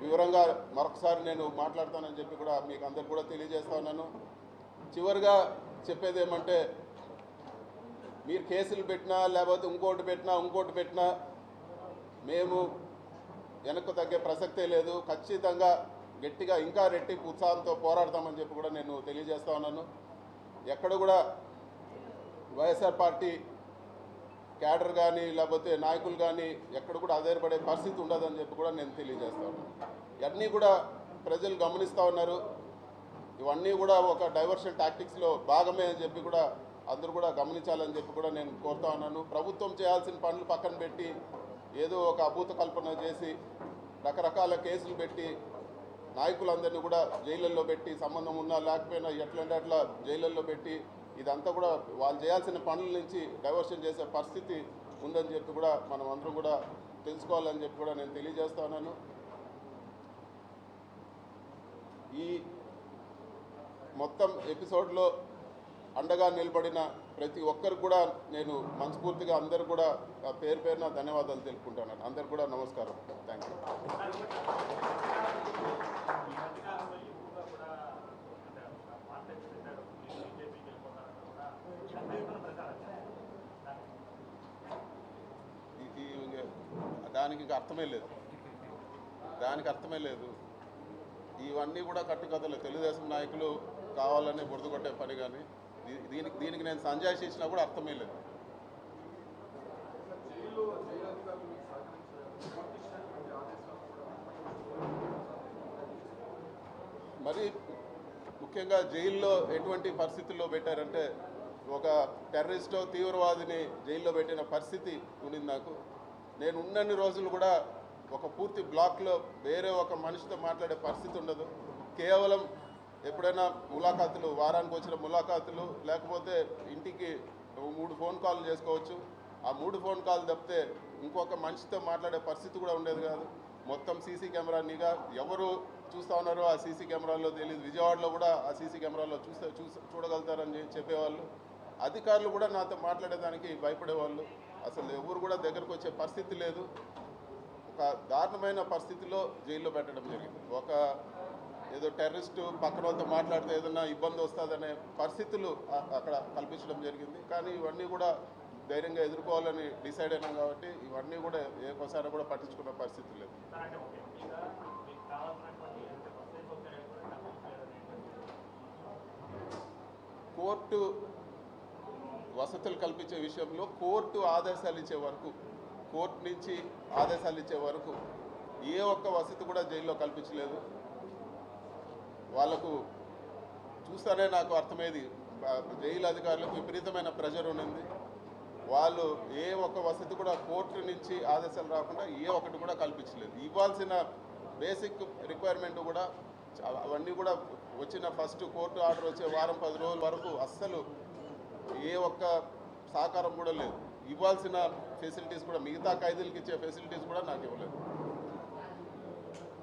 వివరంగా మరొకసారి నేను మాట్లాడతానని చెప్పి కూడా మీకు అందరికి కూడా తెలియజేస్తా ఉన్నాను. చివరిగా చెప్పేది ఏమంటే, మీరు కేసులు పెట్టినా లేకపోతే ఇంకోటి పెట్టినా మేము వెనక్కు తగ్గే ప్రసక్తే లేదు. ఖచ్చితంగా గట్టిగా ఇంకా రెట్టింపు ఉత్సాహంతో పోరాడతామని చెప్పి కూడా నేను తెలియజేస్తా ఉన్నాను. ఎక్కడ కూడా వైఎస్ఆర్ పార్టీ క్యాడర్ కానీ లేకపోతే నాయకులు కానీ ఎక్కడ కూడా ఆధారపడే పరిస్థితి ఉండదని చెప్పి కూడా నేను తెలియజేస్తా ఉన్నాను. ఇవన్నీ కూడా ప్రజలు గమనిస్తూ ఉన్నారు. ఇవన్నీ కూడా ఒక డైవర్షన్ టాక్టిక్స్లో భాగమే అని చెప్పి కూడా అందరూ కూడా గమనించాలని చెప్పి కూడా నేను కోరుతా ఉన్నాను. ప్రభుత్వం చేయాల్సిన పనులు పక్కన పెట్టి ఏదో ఒక అభూత కల్పన చేసి రకరకాల కేసులు పెట్టి నాయకులందరినీ కూడా జైళ్ళల్లో పెట్టి, సంబంధం ఉన్నా లేకపోయినా ఎట్లంటే అట్లా జైళ్ళల్లో పెట్టి ఇదంతా కూడా వాళ్ళు చేయాల్సిన పనుల నుంచి డైవర్షన్ చేసే పరిస్థితి ఉందని చెప్పి కూడా మనం అందరం కూడా తెలుసుకోవాలని చెప్పి కూడా నేను తెలియజేస్తా ఉన్నాను. ఈ మొత్తం ఎపిసోడ్లో అండగా నిలబడిన ప్రతి ఒక్కరికి కూడా నేను మనస్ఫూర్తిగా అందరు కూడా పేరు పేరున ధన్యవాదాలు తెలుపుకుంటున్నాను. అందరు కూడా నమస్కారం. Thank you. దానికి అర్థమే లేదు. ఇవన్నీ కూడా కట్టుకథలు. తెలుగుదేశం నాయకులు కావాలని బురద కొట్టే పని. కానీ దీనికి నేను సంజాయిషి ఇచ్చినా కూడా అర్థమే లేదు. మరి ముఖ్యంగా జైల్లో ఎటువంటి పరిస్థితుల్లో పెట్టారంటే, ఒక టెర్రరిస్టో తీవ్రవాదిని జైల్లో పెట్టిన పరిస్థితి ఉండింది నాకు. నేను ఉన్నన్ని రోజులు కూడా ఒక పూర్తి బ్లాక్లో వేరే ఒక మనిషితో మాట్లాడే పరిస్థితి ఉండదు. కేవలం ఎప్పుడైనా ములాఖాతులు, వారానికి వచ్చిన ములాఖాతులు, లేకపోతే ఇంటికి 3 ఫోన్ కాల్ చేసుకోవచ్చు. ఆ 3 ఫోన్ కాల్ తప్పితే ఇంకొక మనిషితో మాట్లాడే పరిస్థితి కూడా ఉండేది కాదు. మొత్తం సీసీ కెమెరా నిఘా, ఎవరు చూస్తూ ఉన్నారో ఆ సీసీ కెమెరాల్లో తెలియదు. విజయవాడలో కూడా ఆ సీసీ కెమెరాలో చూడగలుగుతారని చెప్పేవాళ్ళు. అధికారులు కూడా నాతో మాట్లాడేదానికి భయపడేవాళ్ళు. అసలు ఎవరు కూడా దగ్గరకు వచ్చే పరిస్థితి లేదు. ఒక దారుణమైన పరిస్థితిలో జైల్లో పెట్టడం జరిగింది. ఒక ఏదో టెర్రరిస్టు పక్కన వాళ్ళతో మాట్లాడితే ఏదైనా ఇబ్బంది వస్తుందనే పరిస్థితులు అక్కడ కల్పించడం జరిగింది. కానీ ఇవన్నీ కూడా ధైర్యంగా ఎదుర్కోవాలని డిసైడ్ అయినాం కాబట్టి ఇవన్నీ కూడా ఏకోసారి కూడా పట్టించుకున్న పరిస్థితి లేదు. కోర్టు వసతులు కల్పించే విషయంలో కోర్టు ఆదేశాలు ఇచ్చే వరకు, కోర్టు నుంచి ఆదేశాలు ఇచ్చే వరకు ఏ ఒక్క వసతి కూడా జైల్లో కల్పించలేదు. వాళ్ళకు చూస్తేనే నాకు అర్థమయ్యేది, జైలు అధికారులకు విపరీతమైన ప్రెషర్ ఉన్నది. వాళ్ళు ఏ ఒక్క వసతి కూడా కోర్టు నుంచి ఆదేశాలు రాకుండా ఏ ఒక్కటి కూడా కల్పించలేదు. ఇవ్వాల్సిన బేసిక్ రిక్వైర్మెంట్ కూడా అవన్నీ కూడా వచ్చిన ఫస్ట్ కోర్టు ఆర్డర్ వచ్చే వారం 10 రోజుల వరకు అస్సలు ఏ ఒక్క సహకారం కూడా లేదు. ఇవ్వాల్సిన ఫెసిలిటీస్ కూడా, మిగతా ఖైదీలకు ఇచ్చే ఫెసిలిటీస్ కూడా నాకు ఇవ్వలేదు.